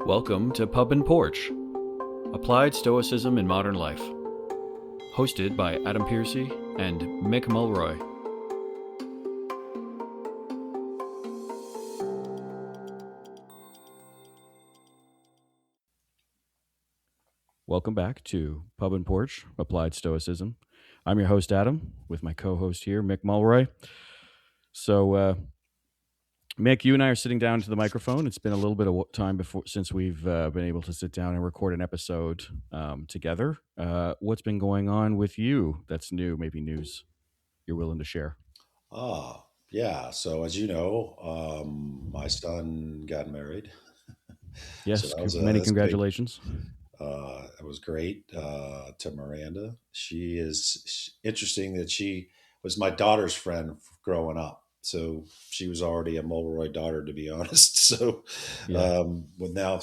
Welcome to Pub and Porch, Applied Stoicism in Modern Life, hosted by Adam Piercy and Mick Mulroy. Welcome back to Pub and Porch, Applied Stoicism. I'm your host, Adam, with my co-host here, Mick Mulroy. So, Mick, you and I are sitting down to the microphone. It's been a little bit of time since we've been able to sit down and record an episode together. What's been going on with you that's new, maybe news you're willing to share? Yeah. So as you know, my son got married. Yes, So that many was big. congratulations. It was great to Miranda. Interesting that she was my daughter's friend growing up. So she was already a Mulroy daughter, to be honest. So Yeah. well, now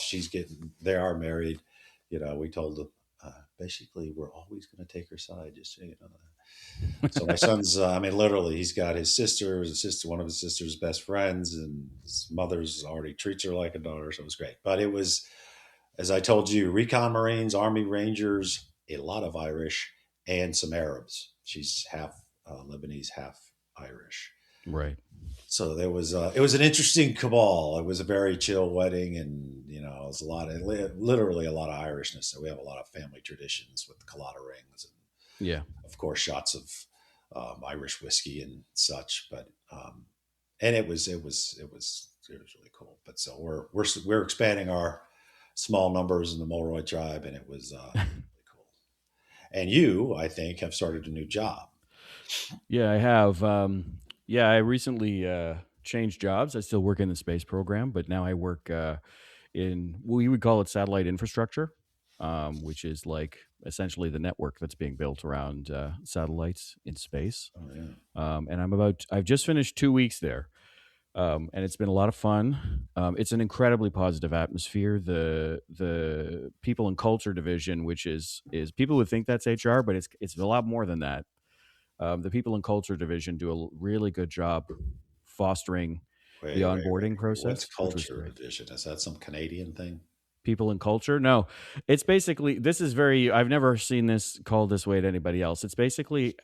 they are married. We told them basically we're always going to take her side, just so you know. So my son's, literally, he's got his one of his sister's best friends, and his mother's already treats her like a daughter. So it was great. But it was, as I told you, Recon Marines, Army Rangers, a lot of Irish, and some Arabs. She's half Lebanese, half Irish. Right. So it was an interesting cabal. It was a very chill wedding, and it was literally a lot of Irishness. So we have a lot of family traditions with collada rings, and Yeah. of course shots of Irish whiskey and such. But and it was really cool. But so we're expanding our small numbers in the Mulroy tribe, and it was really cool. And you, I think, have started a new job. Yeah, I have. I recently changed jobs. I still work in the space program, but now I work we would call it satellite infrastructure, which is like essentially the network that's being built around satellites in space. Oh yeah. And I've just finished 2 weeks there. And it's been a lot of fun. It's an incredibly positive atmosphere. The people and culture division, which is people would think that's HR, but it's a lot more than that. The people and culture division do a really good job fostering the onboarding What's process, which was culture great. division? Is that some Canadian thing? People and culture? No, it's basically, this is very, I've never seen this called this way to anybody else. It's basically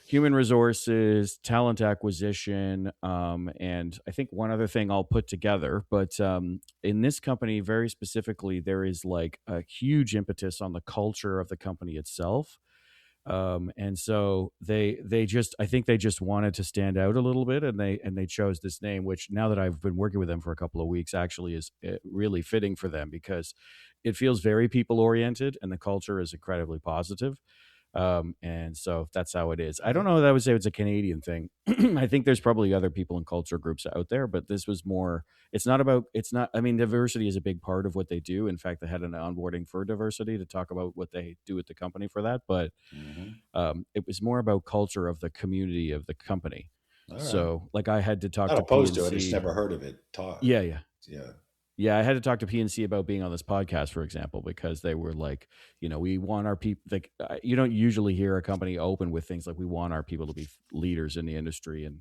human resources, talent acquisition, and I think one other thing I'll put together. But in this company, very specifically, there is like a huge impetus on the culture of the company itself. And so I think they just wanted to stand out a little bit, and they chose this name, which now that I've been working with them for a couple of weeks, actually is really fitting for them because it feels very people oriented and the culture is incredibly positive. And so that's how it is. I don't know that I would say it's a Canadian thing. I think there's probably other people and culture groups out there, but this was more, diversity is a big part of what they do. In fact, they had an onboarding for diversity to talk about what they do at the company for that. But it was more about culture of the community of the company. All right. So like I had to talk Not to opposed to it. PNC. I just never heard of it. Yeah. Yeah. Yeah, I had to talk to PNC about being on this podcast, for example, because they were like, we want our people. Like, you don't usually hear a company open with things like we want our people to be leaders in the industry and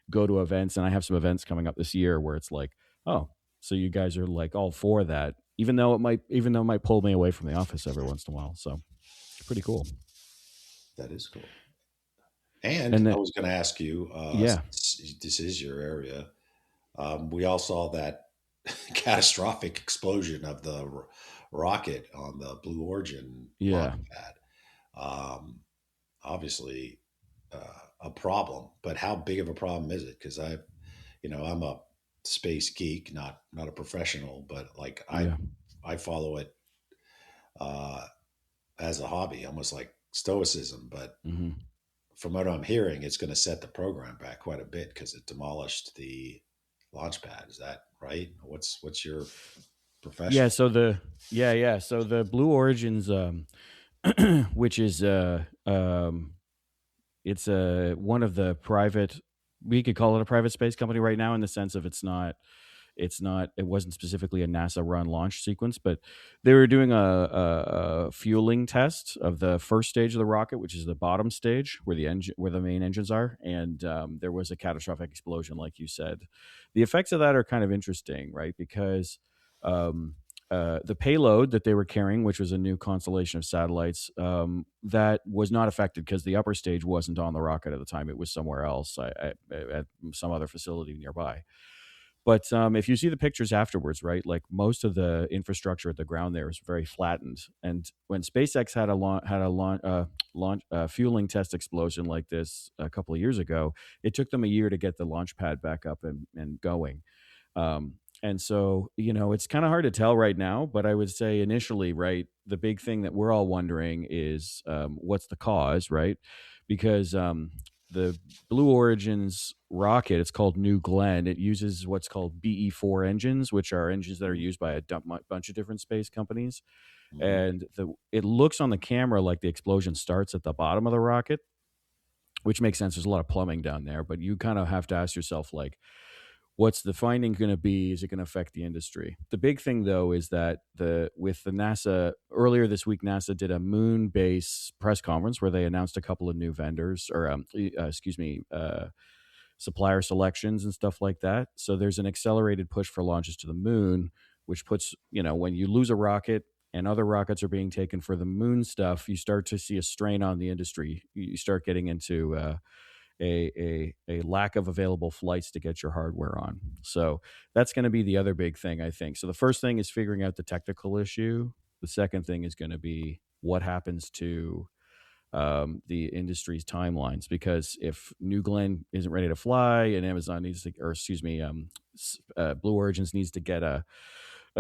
go to events. And I have some events coming up this year where it's like, oh, so you guys are like all for that, even though it might pull me away from the office every once in a while. So it's pretty cool. That is cool. And I was going to ask you, yeah, this is your area. We all saw that catastrophic explosion of the rocket on the Blue Origin launch pad. Obviously, a problem, but how big of a problem is it? Because I'm a space geek, not a professional, but like I follow it as a hobby, almost like stoicism. But from what I'm hearing, it's going to set the program back quite a bit because it demolished the launch pad. Is that right? What's your profession? Yeah. So the Blue Origins, which is it's one of the private, we could call it a private space company right now in the sense of it wasn't specifically a NASA run launch sequence, but they were doing a fueling test of the first stage of the rocket, which is the bottom stage where the main engines are. And there was a catastrophic explosion, like you said. The effects of that are kind of interesting, right? Because um, the payload that they were carrying, which was a new constellation of satellites, that was not affected because the upper stage wasn't on the rocket at the time. It was somewhere else, at some other facility nearby. But if you see the pictures afterwards, right, like most of the infrastructure at the ground there is very flattened. And when SpaceX had a fueling test explosion like this a couple of years ago, it took them a year to get the launch pad back up and going. And so, it's kind of hard to tell right now, but I would say initially, right, the big thing that we're all wondering is what's the cause, right? Because the Blue Origin's rocket, it's called New Glenn. It uses what's called BE4 engines, which are engines that are used by a bunch of different space companies. Mm-hmm. And it looks on the camera like the explosion starts at the bottom of the rocket, which makes sense. There's a lot of plumbing down there, but you kind of have to ask yourself, like, what's the finding going to be? Is it going to affect the industry? The big thing, though, is that with the NASA earlier this week, NASA did a moon base press conference where they announced a couple of new vendors, or supplier selections and stuff like that. So there's an accelerated push for launches to the moon, which puts, when you lose a rocket and other rockets are being taken for the moon stuff, you start to see a strain on the industry. You start getting into a lack of available flights to get your hardware on. So that's going to be the other big thing, I think. So the first thing is figuring out the technical issue. The second thing is going to be what happens to the industry's timelines, because if New Glenn isn't ready to fly and Amazon needs to, or excuse me, Blue Origins needs to get a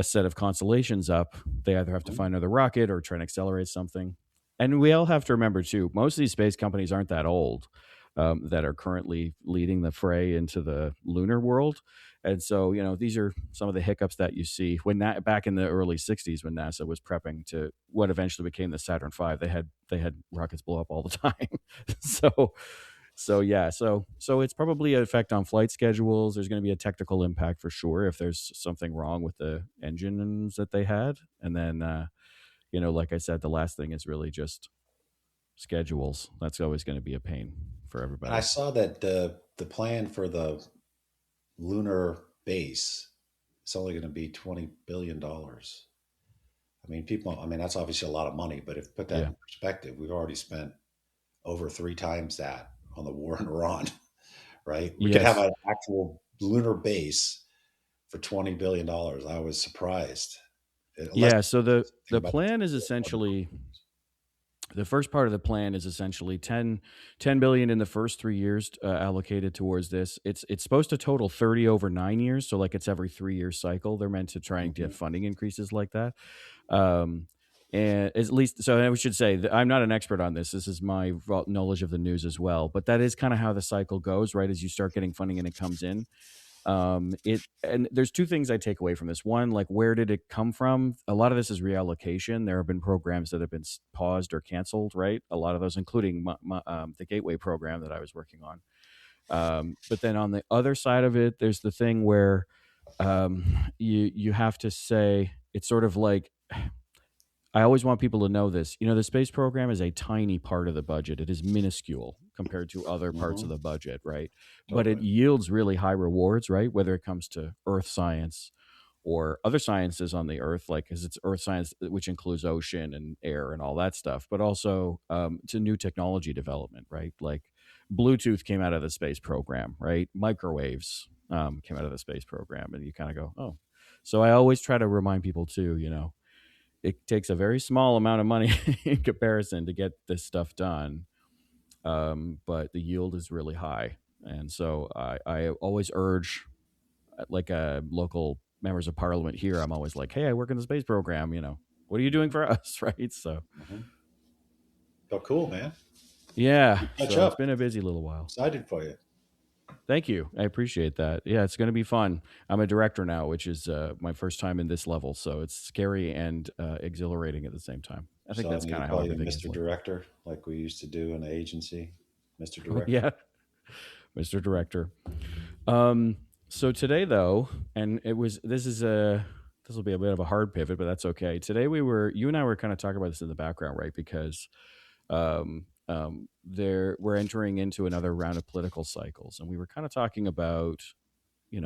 set of constellations up, they either have to find another rocket or try and accelerate something. And we all have to remember too, most of these space companies aren't that old, that are currently leading the fray into the lunar world. And so, these are some of the hiccups that you see when back in the early '60s, when NASA was prepping to what eventually became the Saturn V. They had rockets blow up all the time. So it's probably an effect on flight schedules. There's going to be a technical impact for sure if there's something wrong with the engines that they had. And then, like I said, the last thing is really just schedules. That's always going to be a pain for And I everybody. saw that the plan for the lunar base is only going to be $20 billion. I mean, people. I mean, that's obviously a lot of money, but if put that Yeah. in perspective, we've already spent over three times that on the war in Iran. Right? We could have Yes. an actual lunar base for $20 billion. I was surprised. Unless Yeah. So the think about plan is essentially, the first part of the plan is essentially 10 billion in the first 3 years, allocated towards this. It's supposed to total 30 over 9 years. So like it's every 3 year cycle. They're meant to try and get Mhm. funding increases like that. Um, and at least, so I should say that I'm not an expert on this. This is my knowledge of the news as well. But that is kind of how the cycle goes, right? As you start getting funding and it comes in. It and there's two things I take away from this. One, like, where did it come from? A lot of this is reallocation. There have been programs that have been paused or canceled, right? A lot of those, including the Gateway program that I was working on. But then on the other side of it, there's the thing where you have to say, it's sort of like, I always want people to know this. The space program is a tiny part of the budget. It is minuscule compared to other parts of Mhm. the budget, right? But it Totally. yields really high rewards, right? Whether it comes to earth science or other sciences on the earth, like, because it's earth science, which includes ocean and air and all that stuff, but also to new technology development, right? Like Bluetooth came out of the space program, right? Microwaves came out of the space program, and you kind of go, oh. So I always try to remind people too, it takes a very small amount of money in comparison to get this stuff done, but the yield is really high. And so I always urge, like, local members of parliament here, I'm always like, hey, I work in the space program. What are you doing Mhm. for us? Right. So, Mhm. Oh, cool, man. yeah. Good catch So it's up. been a busy little while. Excited for you. Thank you. I appreciate that. Yeah, it's going to be fun. I'm a director now, which is my first time in this level. So it's scary and exhilarating at the same time. I think So I that's need to kind of how call you everything is Mr. like. Director, like we used to do in the agency. Mr. Oh, Director. yeah. Mr. Director. Um, so today though, and this will be a bit of a hard pivot, but that's okay. Today you and I were kind of talking about this in the background, right? Because we're entering into another round of political cycles, and we were kind of talking about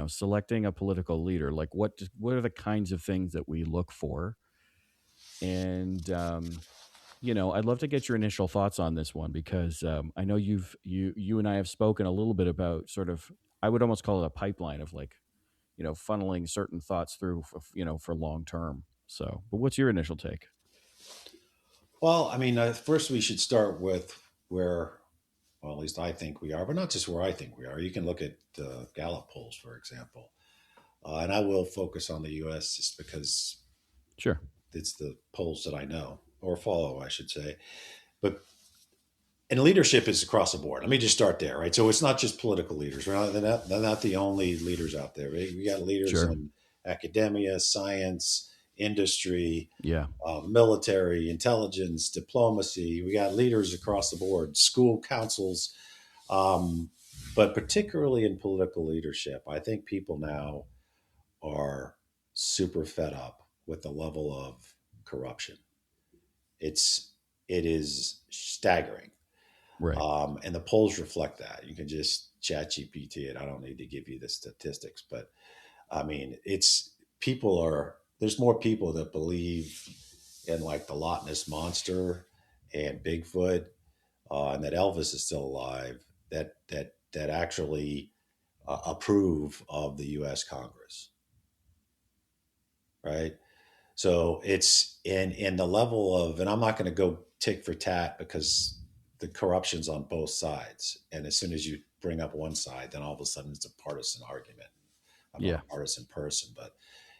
selecting a political leader, like what are the kinds of things that we look for? And I'd love to get your initial thoughts on this one, because I know you and I have spoken a little bit about sort of, I would almost call it a pipeline of, like, funneling certain thoughts through for long term. So, but what's your initial take? Well, I mean, first we should start with where, well, at least I think we are, but not just where I think we are. You can look at Gallup polls, for example, and I will focus on the U.S. just because Sure. it's the polls that I know or follow, I should say. But and leadership is across the board. Let me just start there, right? So it's not just political leaders. They're not the only leaders out there. We got leaders Sure. in academia, science, industry, Yeah. military, intelligence, diplomacy. We got leaders across the board, school councils, um, but particularly in political leadership, I think people now are super fed up with the level of corruption. It is staggering, Right. and the polls reflect that. You can just chat GPT it. I don't need to give you the statistics, but I mean, it's people are there's more people that believe in like the Loch Ness monster and Bigfoot, and that Elvis is still alive. That actually approve of the U.S. Congress, right? So it's in the level of, and I'm not going to go tick for tat because the corruption's on both sides. And as soon as you bring up one side, then all of a sudden it's a partisan argument. I'm not Yeah. a partisan person, but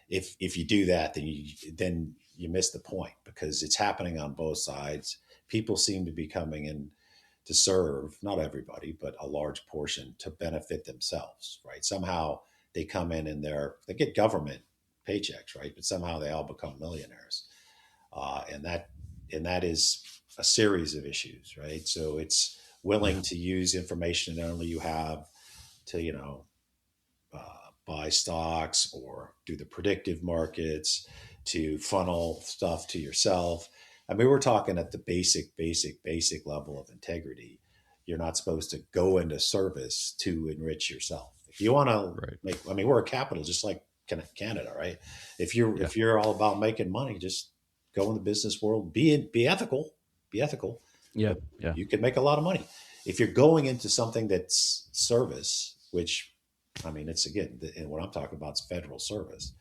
if you do that, then you miss the point because it's happening on both sides. People seem to be coming in to serve, not everybody, but a large portion to benefit themselves, right? Somehow they come in and they get government paychecks, right? But somehow they all become millionaires, and that is a series of issues, right? So it's Yeah. willing to use information that only you have to, buy stocks or do the predictive markets to funnel stuff to yourself. I mean, we're talking at the basic level of integrity. You're not supposed to go into service to enrich yourself. If you want to Right. make, I mean, we're a capital just like Canada, right? If you're Yeah. if you're all about making money, just go in the business world. Be ethical. Be ethical. Yeah. But Yeah. you can make a lot of money if you're going into something that's service, which I mean, it's again, and what I'm talking about is federal service.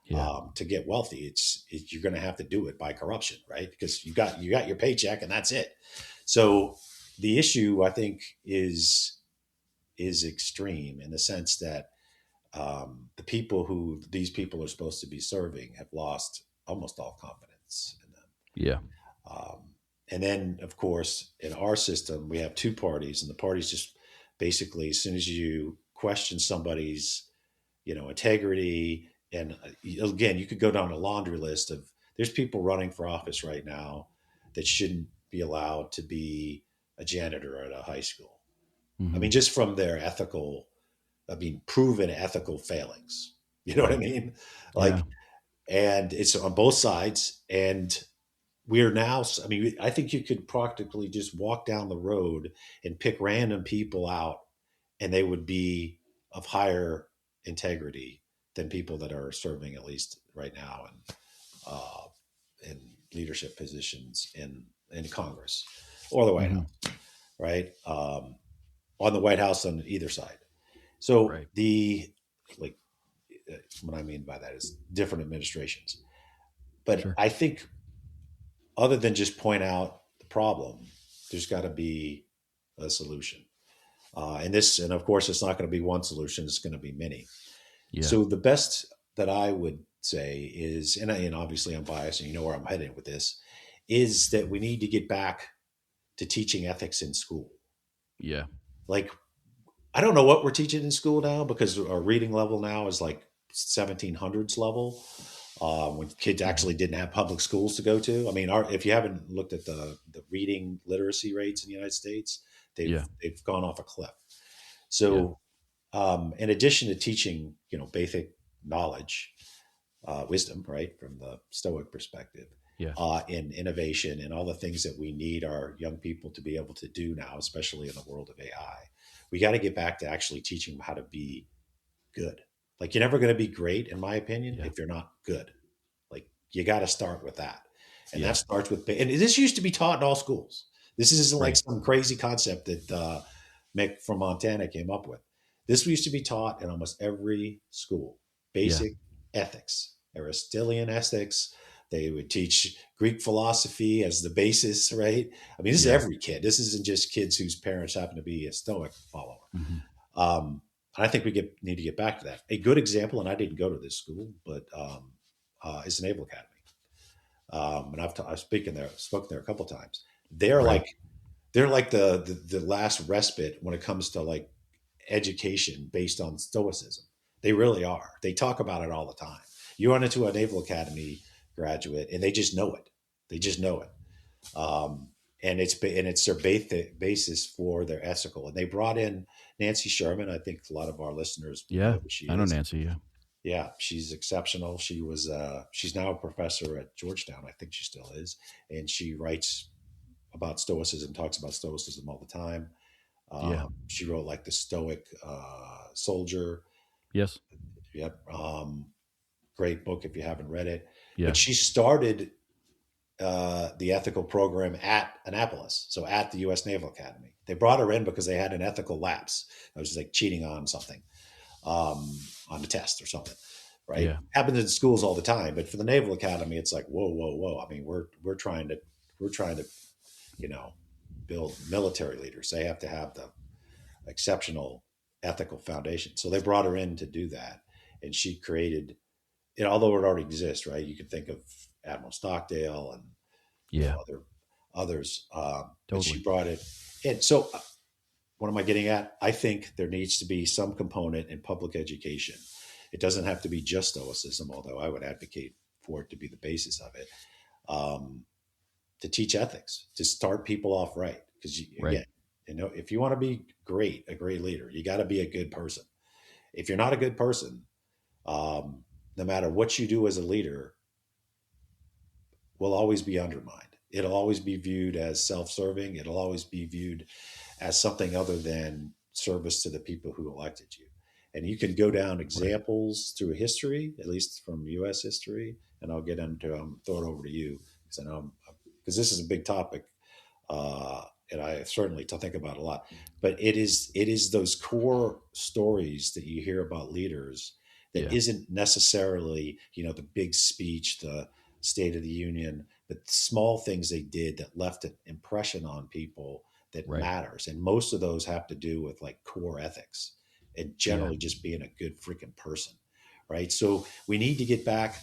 Yeah. To get wealthy, you're going to have to do it by corruption, right? Because you got your paycheck and that's it. So the issue, I think, is extreme in the sense that the people who these people are supposed to be serving have lost almost all confidence in them. Yeah. Um, and then, of course, in our system, we have two parties, and the parties just basically, as soon as you question somebody's, integrity, and again, you could go down a laundry list of there's people running for office right now that shouldn't be allowed to be a janitor at a high school. I Hmm. mean, just from their proven ethical failings. You know what I Right. mean? Yeah. Like, and it's on both sides, and we're now, I mean, I think you could practically just walk down the road and pick random people out and they would be of higher integrity than people that are serving, at least right now, uh, in leadership positions in Congress or the White Hmm. House, right? On the White House on either side. So Right. like, what I mean by that is different administrations. But Sure. I think other than just point out the problem, there's got to be a solution. And of course, it's not going to be one solution; it's going to be many. Yeah. So the best that I would say is, and obviously I'm biased, and you know where I'm heading with this, is that we need to get back to teaching ethics in school. Yeah. Like, I don't know what we're teaching in school now because our reading level now is like 1700s level. When kids Hmm. actually didn't have public schools to go to. I mean, if you haven't looked at the reading literacy rates in the United States, they've Yeah. they've gone off a cliff. Yeah. So, in addition to teaching, basic knowledge, wisdom, right, from the Stoic perspective, Yeah. in innovation and all the things that we need our young people to be able to do now, especially in the world of AI, we got to get back to actually teaching them how to be good. Like you're never going to be great, in my opinion, Yeah. if you're not good. Like you got to start with that, and that Yeah. starts with. And this used to be taught in all schools. This isn't like Right. some crazy concept that Mick from Montana came up with. This used to be taught in almost every school. Yeah. Basic ethics, Aristotelian ethics. They would teach Greek philosophy as the basis, right? I mean, this is Yeah. every kid. This isn't just kids whose parents happen to be a Stoic follower. Hmm. And I think we need to get back to that. A good example, and I didn't go to this school, but is the Naval Academy. And I've spoken there a couple times. They're Right. like they're like the last respite when it comes to like education based on Stoicism. They really are. They talk about it all the time. You run into a Naval Academy graduate, and they just know it. They just know it. Um, and it's their basis for their ethical. And they brought in Nancy Sherman. I think a lot of our listeners would know Yeah. who she I know is. Nancy. Yeah. Yeah, she's exceptional. She's now a professor at Georgetown. I think she still is, and she writes about Stoicism, talks about Stoicism all the time. Yeah. She wrote like the Stoic Soldier. Yes. Yep, great book if you haven't read it. Yeah. But she started the ethical program at Annapolis, so at the U.S. Naval Academy. They brought her in because they had an ethical lapse. I was just like cheating on something, on the test or something, right? Yeah. Happens in schools all the time, but for the Naval Academy, it's like whoa, whoa, whoa. I mean, we're trying to you know build military leaders. They have to have the exceptional ethical foundation. So they brought her in to do that, and she created it. Although it already exists, right? You can think of Admiral Stockdale and Yeah. others, but she Totally. brought it in. So what am I getting at? I think there needs to be some component in public education. It doesn't have to be just Stoicism, although I would advocate for it to be the basis of it. Um, to teach ethics, to start people off right. Because Right. again, if you want to be a great leader, you got to be a good person. If you're not a good person, no matter what you do as a leader, will always be undermined. It'll always be viewed as self-serving. It'll always be viewed as something other than service to the people who elected you. And you can go down Right. examples through history, at least from U.S. history, and I'll get into throw it over to you because I know because this is a big topic, and I certainly to think about a lot. But it is those core stories that you hear about leaders that Yeah. isn't necessarily the big speech, the State of the Union, but small things they did that left an impression on people that Right. matters. And most of those have to do with like core ethics and Yeah. generally just being a good freaking person, right? So we need to get back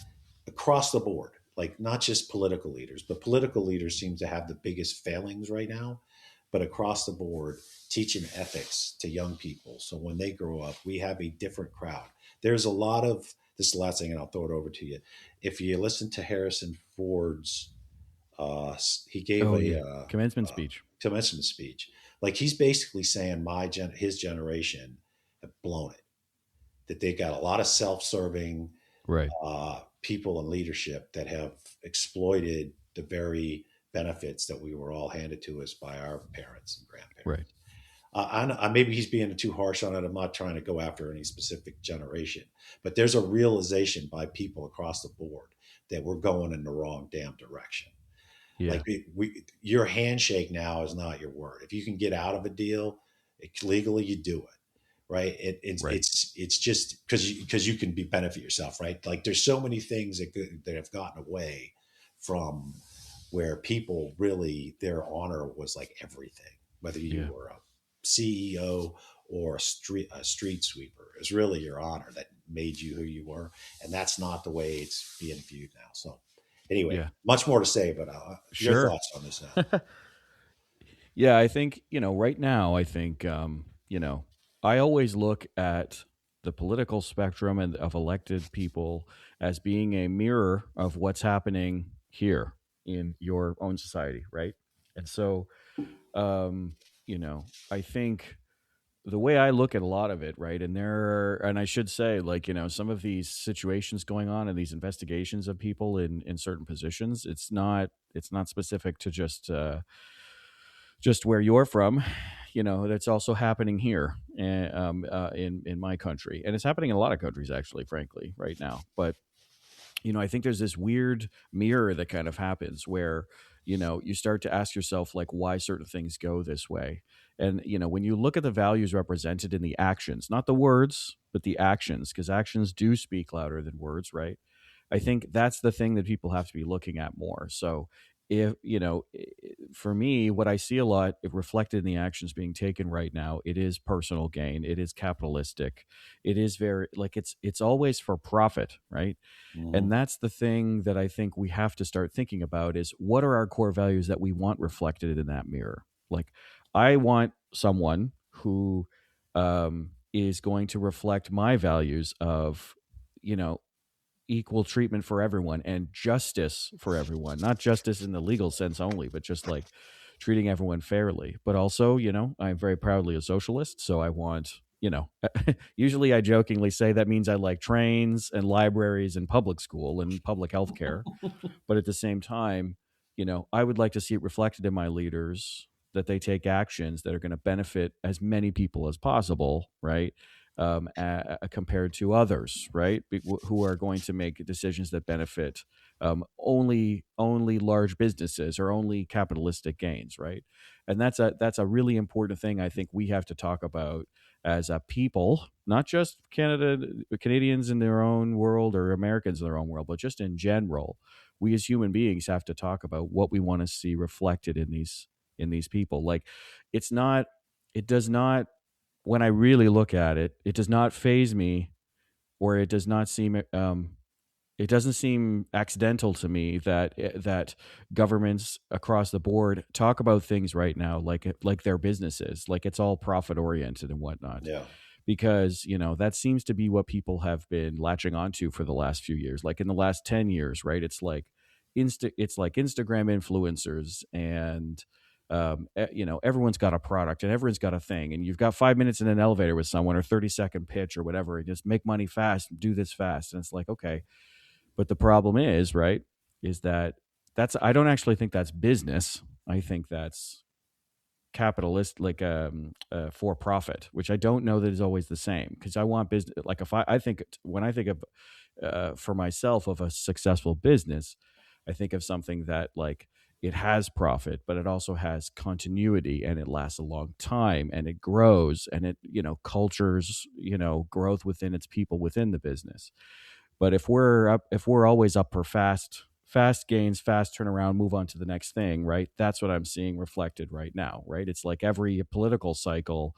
across the board, like not just political leaders, but political leaders seem to have the biggest failings right now. But across the board, teaching ethics to young people. So when they grow up, we have a different crowd. There's a lot of this is the last thing, and I'll throw it over to you. If you listen to Harrison Ford's, he gave Oh a yeah. Commencement speech. commencement speech. Like he's basically saying his generation have blown it. That they got a lot of self-serving Right. people in leadership that have exploited the very benefits that we were all handed to us by our parents and Right. grandparents. Maybe he's being too harsh on it. I'm not trying to go after any specific generation, but there's a realization by people across the board that we're going in the wrong damn direction. Yeah. Like your handshake now is not your word. If you can get out of a deal legally, you do it, right? Right. It's just because you can benefit yourself, right? Like there's so many things that have gotten away from where people really their honor was like everything, whether you Yeah. were a CEO or a street sweeper. It was really your honor that made you who you were, and that's not the way it's being viewed now. So anyway, Yeah. much more to say, but your Sure. thoughts on this now? Yeah, I think, right now, I think, I always look at the political spectrum and of elected people as being a mirror of what's happening here in your own society, right? And so, I think the way I look at a lot of it, right, and I should say, like, some of these situations going on and these investigations of people in certain positions, it's not specific to just where you're from. that's also happening here, in my country, and it's happening in a lot of countries actually, frankly, right now. But I think there's this weird mirror that kind of happens where, you start to ask yourself like why certain things go this way. And, when you look at the values represented in the actions, not the words, but the actions, because actions do speak louder than words, right? I think that's the thing that people have to be looking at more. So, if for me, what I see a lot reflected in the actions being taken right now, it is personal gain, it is capitalistic, it is very like it's always for profit, right? Hmm. And that's the thing that I think we have to start thinking about is what are our core values that we want reflected in that mirror? Like, I want someone who is going to reflect my values of, you know, equal treatment for everyone and justice for everyone, not justice in the legal sense only, but just like treating everyone fairly. But also, I'm very proudly a socialist. So I want, usually I jokingly say that means I like trains and libraries and public school and public health care. But at the same time, I would like to see it reflected in my leaders that they take actions that are going to benefit as many people as possible, right? Compared to others, right? Who are going to make decisions that benefit only large businesses or only capitalistic gains, right? And that's a really important thing I think we have to talk about as a people, not just Canadians in their own world or Americans in their own world, but just in general. We as human beings have to talk about what we want to see reflected in these people. Like, it's not, it does not, when I really look at it, it does not phase me, or it does not seem it doesn't seem accidental to me that governments across the board talk about things right now like their businesses, like it's all profit oriented and whatnot, Yeah. because that seems to be what people have been latching onto for the last few years, like in the last 10 years, right? It's like Instagram influencers, and everyone's got a product and everyone's got a thing, and you've got 5 minutes in an elevator with someone, or 30-second pitch or whatever, and just make money fast, do this fast. And it's like, okay, but the problem is, right, is that I don't actually think that's business. I think that's capitalist, like for profit, which I don't know that is always the same, because I want business. Like, if I think, when I think of for myself of a successful business, I think of something that, like, it has profit, but it also has continuity, and it lasts a long time, and it grows, and it cultures growth within its people within the business. But if we're always up for fast gains, fast turnaround, move on to the next thing, right? That's what I'm seeing reflected right now, right? It's like every political cycle,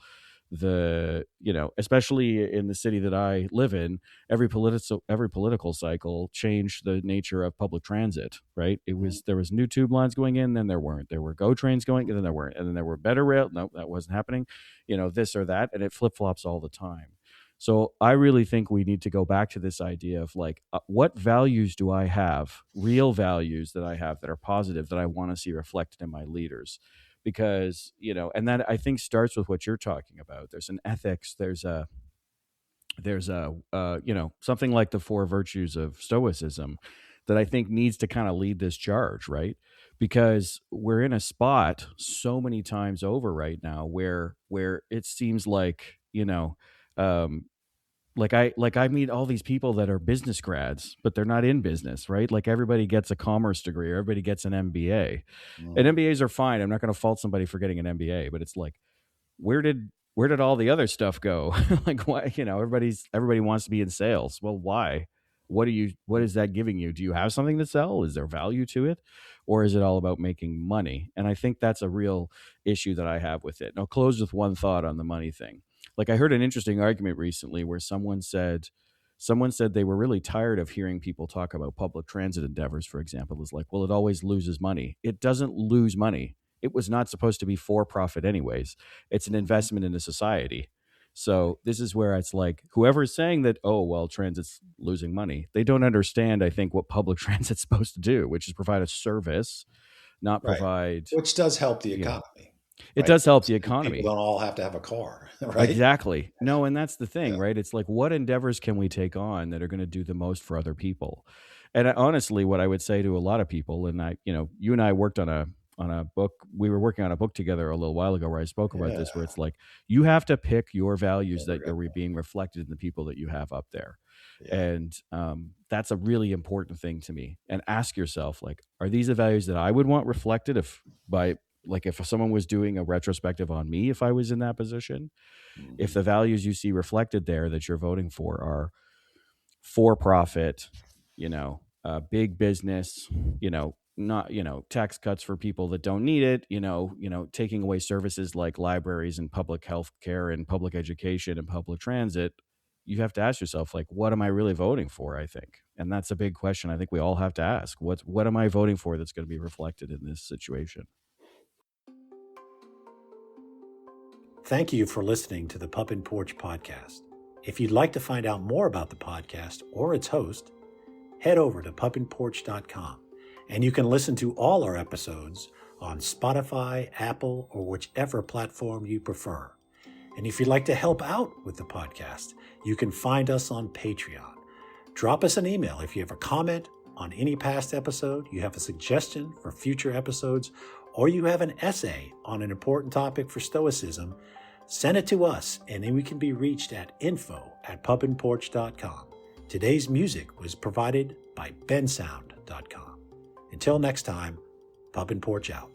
especially in the city that I live in, every political cycle changed the nature of public transit, right? There was new tube lines going in, then there weren't. There were GO trains going, and then there weren't. And then there were better rail. No, that wasn't happening. This or that, and it flip flops all the time. So I really think we need to go back to this idea of like, what values do I have, real values that I have that are positive, that I want to see reflected in my leaders? Because, and that I think starts with what you're talking about. There's an ethics, there's something like the four virtues of Stoicism that I think needs to kind of lead this charge, right? Because we're in a spot so many times over right now where it seems like, um, like I meet all these people that are business grads, but they're not in business, right? Like, everybody gets a commerce degree, or everybody gets an MBA. And Hmm. MBAs are fine. I'm not going to fault somebody for getting an MBA, but it's like, where did all the other stuff go? Like, why, everybody wants to be in sales. Well, why? What is that giving you? Do you have something to sell? Is there value to it? Or is it all about making money? And I think that's a real issue that I have with it. And I'll close with one thought on the money thing. Like, I heard an interesting argument recently where someone said they were really tired of hearing people talk about public transit endeavors, for example. Is like, well, it always loses money. It doesn't lose money. It was not supposed to be for profit anyways. It's an Hmm. investment in a society. So this is where it's like, whoever is saying that, oh, well, transit's losing money, they don't understand, I think, what public transit's supposed to do, which is provide a service, not Right. provide, Which does help the you know, economy, it right? does help the And people economy. don't all have to have a car, right? Exactly. No, and that's the thing, Yeah. right? It's like, what endeavors can we take on that are going to do the most for other people? And honestly, what I would say to a lot of people, and you and I worked on a book. We were working on a book together a little while ago where I spoke about Yeah, this, where it's like you have to pick your values never that got are that. being reflected in the people that you have up there. Yeah. And that's a really important thing to me. And ask yourself, like, are these the values that I would want reflected if someone was doing a retrospective on me, if I was in that position? If Hmm. the values you see reflected there that you're voting for are for profit, big business, not, tax cuts for people that don't need it, taking away services like libraries and public health care and public education and public transit, you have to ask yourself, like, what am I really voting for? I think. And that's a big question I think we all have to ask. What am I voting for that's going to be reflected in this situation? Thank you for listening to the Pup and Porch podcast. If you'd like to find out more about the podcast or its host, head over to pupandporch.com, and you can listen to all our episodes on Spotify, Apple, or whichever platform you prefer. And if you'd like to help out with the podcast, you can find us on Patreon. Drop us an email if you have a comment on any past episode, you have a suggestion for future episodes, or you have an essay on an important topic for Stoicism. Send it to us, and then we can be reached at info@pupandporch.com. Today's music was provided by bensound.com. Until next time, Pup and Porch out.